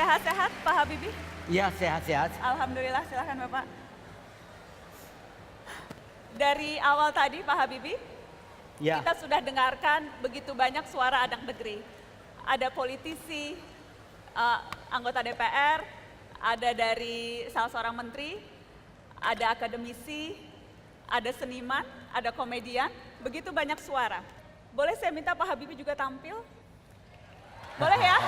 Sehat-sehat Pak Habibie? Ya, sehat-sehat. Alhamdulillah, silahkan Bapak. Dari awal tadi Pak Habibie, Ya, kita sudah dengarkan begitu banyak suara anak negeri. Ada politisi, anggota DPR, ada dari salah seorang menteri, ada akademisi, ada seniman, ada komedian, begitu banyak suara. Boleh saya minta Pak Habibie juga tampil? Boleh ya?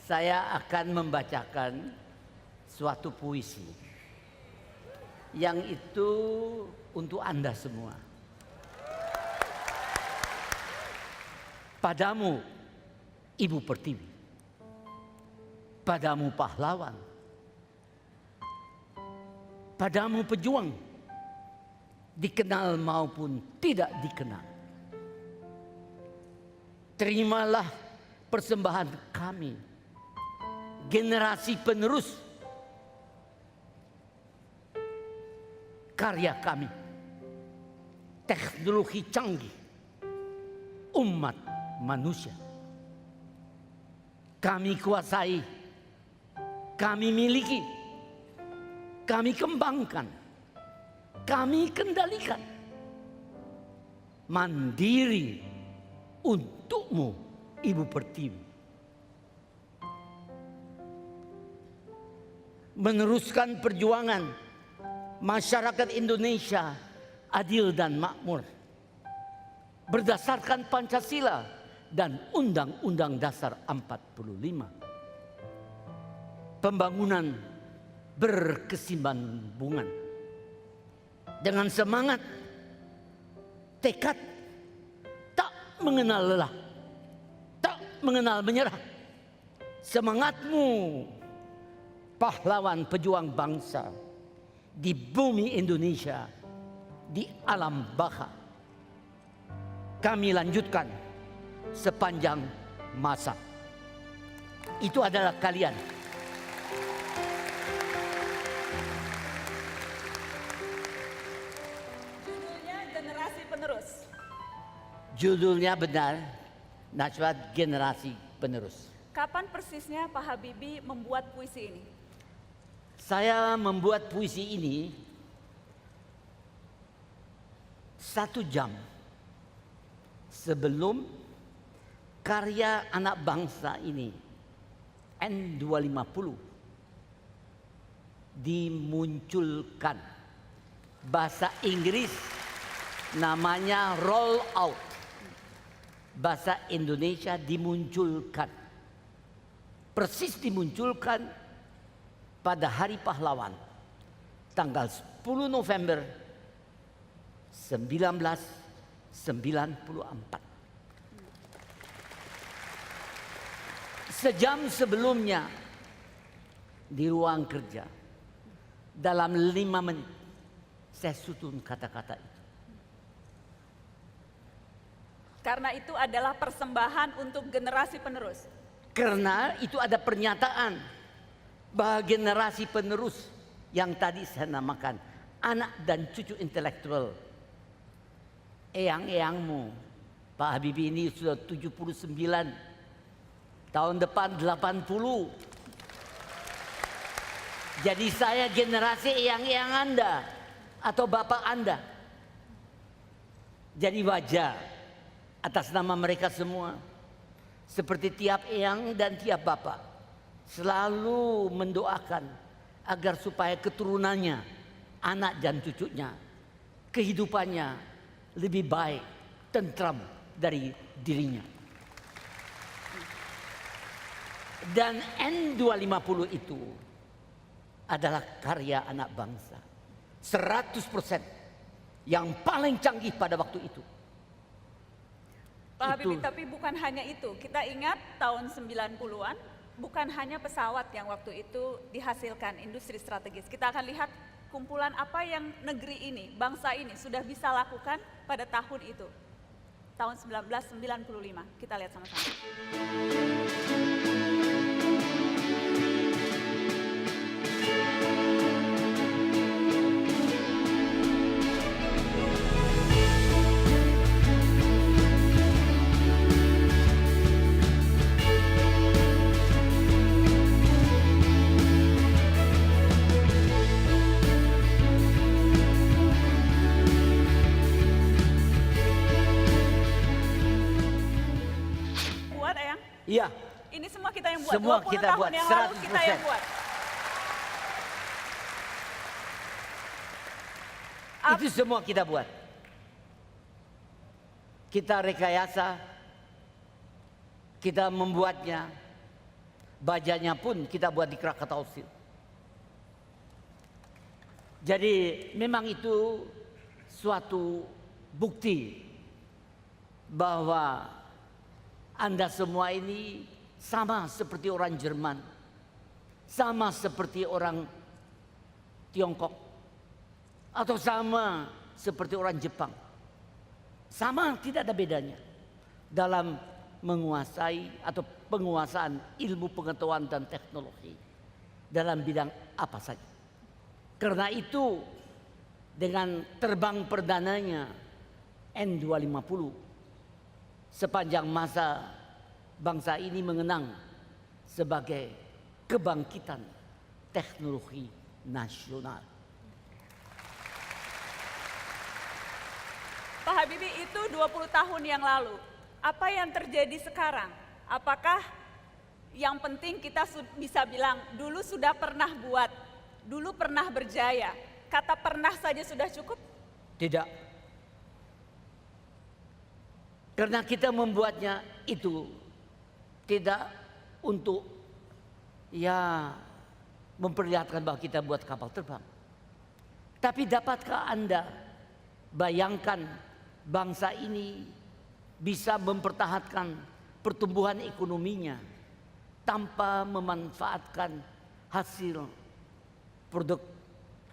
saya akan membacakan suatu puisi yang itu untuk Anda semua. Padamu, Ibu Pertiwi. Padamu pahlawan. Padamu pejuang, dikenal maupun tidak dikenal. Terimalah persembahan kami, generasi penerus karya kami, teknologi canggih, umat manusia. Kami kuasai, kami miliki, kami kembangkan, kami kendalikan. Mandiri untukmu, Ibu Pertiwi. Meneruskan perjuangan masyarakat Indonesia adil dan makmur berdasarkan Pancasila dan Undang-Undang Dasar 45. Pembangunan berkesinambungan dengan semangat, tekad, tak mengenal lelah, tak mengenal menyerah. Semangatmu, pahlawan pejuang bangsa di bumi Indonesia, di alam baka, kami lanjutkan sepanjang masa. Itu adalah kalian. Judulnya Generasi Penerus. Judulnya benar, Najwa Generasi Penerus. Kapan persisnya Pak Habibie membuat puisi ini? Saya membuat puisi ini 1 jam sebelum karya anak bangsa ini N250 dimunculkan. Bahasa Inggris namanya roll out, bahasa Indonesia dimunculkan. Persis dimunculkan pada Hari Pahlawan tanggal 10 November 1994. Sejam sebelumnya di ruang kerja, dalam 5 menit saya susun kata-kata itu. Karena itu adalah persembahan untuk generasi penerus. Karena itu ada pernyataan bahwa generasi penerus yang tadi saya namakan anak dan cucu intelektual. Eyang-eyangmu, Pak Habibie ini sudah 79, tahun depan 80. Jadi saya generasi eyang-eyang Anda atau bapak Anda. Jadi wajar atas nama mereka semua, seperti tiap eyang dan tiap bapak selalu mendoakan agar supaya keturunannya, anak dan cucunya, kehidupannya lebih baik, tentram dari dirinya. Dan N250 itu adalah karya anak bangsa 100% yang paling canggih pada waktu itu. Pak Habibie, tapi bukan hanya itu. Kita ingat tahun 90-an, bukan hanya pesawat yang waktu itu dihasilkan industri strategis. Kita akan lihat kumpulan apa yang negeri ini, bangsa ini sudah bisa lakukan pada tahun itu. Tahun 1995. Kita lihat sama-sama. Iya. Ini semua kita yang buat. Semua 20 kita tahun buat, yang lalu kita yang 100%. buat. Itu semua kita buat. Kita rekayasa, kita membuatnya, bajanya pun kita buat di Krakatau Steel. Jadi memang itu suatu bukti bahwa Anda semua ini sama seperti orang Jerman, sama seperti orang Tiongkok, atau sama seperti orang Jepang. Sama, tidak ada bedanya dalam menguasai atau penguasaan ilmu pengetahuan dan teknologi dalam bidang apa saja. Karena itu dengan terbang perdananya N250 sepanjang masa bangsa ini mengenang sebagai kebangkitan teknologi nasional. Pak Habibie, itu 20 tahun yang lalu. Apa yang terjadi sekarang? Apakah yang penting kita bisa bilang dulu sudah pernah buat, dulu pernah berjaya. Kata pernah saja sudah cukup? Tidak. Karena kita membuatnya itu tidak untuk memperlihatkan bahwa kita buat kapal terbang. Tapi dapatkah Anda bayangkan bangsa ini bisa mempertahankan pertumbuhan ekonominya tanpa memanfaatkan hasil produk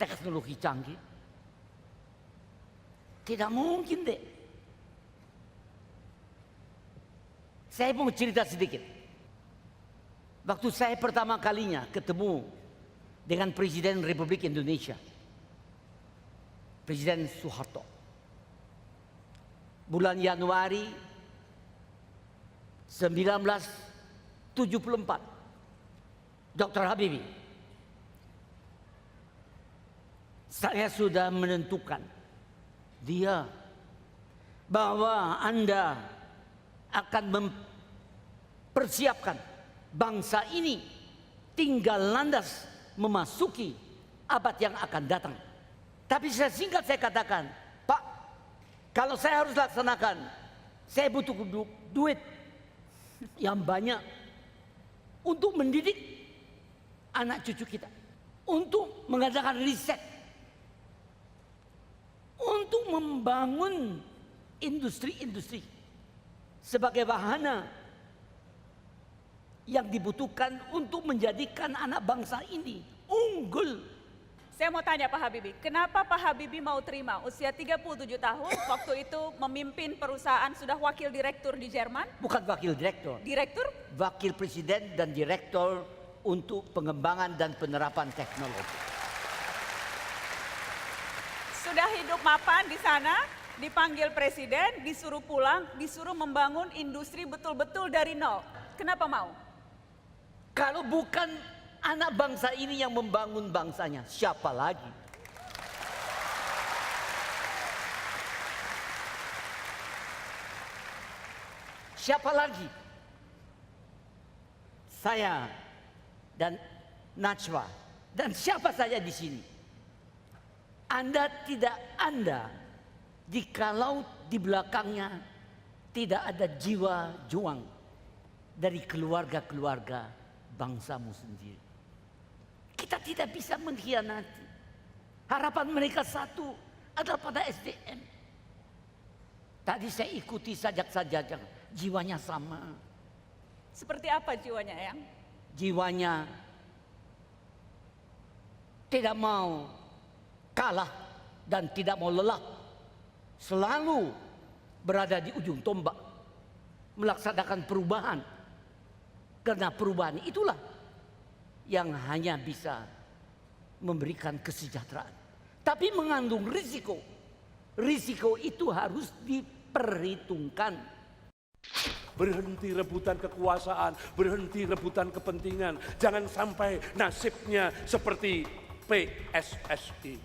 teknologi canggih? Tidak mungkin deh. Saya mau cerita sedikit. Waktu saya pertama kalinya ketemu dengan Presiden Republik Indonesia, Presiden Soeharto, bulan Januari 1974, Dr. Habibie, saya sudah menentukan dia bahwa Anda akan mempersiapkan bangsa ini tinggal landas memasuki abad yang akan datang. Tapi saya singkat saya katakan, Pak, kalau saya harus laksanakan, saya butuh duit yang banyak untuk mendidik anak cucu kita, untuk mengadakan riset, untuk membangun industri-industri sebagai wahana yang dibutuhkan untuk menjadikan anak bangsa ini unggul. Saya mau tanya Pak Habibie, kenapa Pak Habibie mau terima usia 37 tahun, waktu itu memimpin perusahaan, sudah wakil direktur di Jerman? Bukan wakil direktur. Direktur? Wakil presiden dan direktur untuk pengembangan dan penerapan teknologi. Sudah hidup mapan di sana, dipanggil presiden, disuruh pulang, disuruh membangun industri betul-betul dari nol. Kenapa mau? Kalau bukan anak bangsa ini yang membangun bangsanya, siapa lagi? Siapa lagi? Saya dan Najwa dan siapa saja di sini. Anda tidak Anda jikalau di belakangnya tidak ada jiwa juang dari keluarga-keluarga bangsamu sendiri. Kita tidak bisa mengkhianati. Harapan mereka satu adalah pada SDM. Tadi saya ikuti sajak-sajak, jiwanya sama. Seperti apa jiwanya, Eyang? Jiwanya tidak mau kalah dan tidak mau lelah. Selalu berada di ujung tombak, melaksanakan perubahan. Karena perubahan itulah yang hanya bisa memberikan kesejahteraan. Tapi mengandung risiko. Risiko itu harus diperhitungkan. Berhenti rebutan kekuasaan, berhenti rebutan kepentingan. Jangan sampai nasibnya seperti PSSI.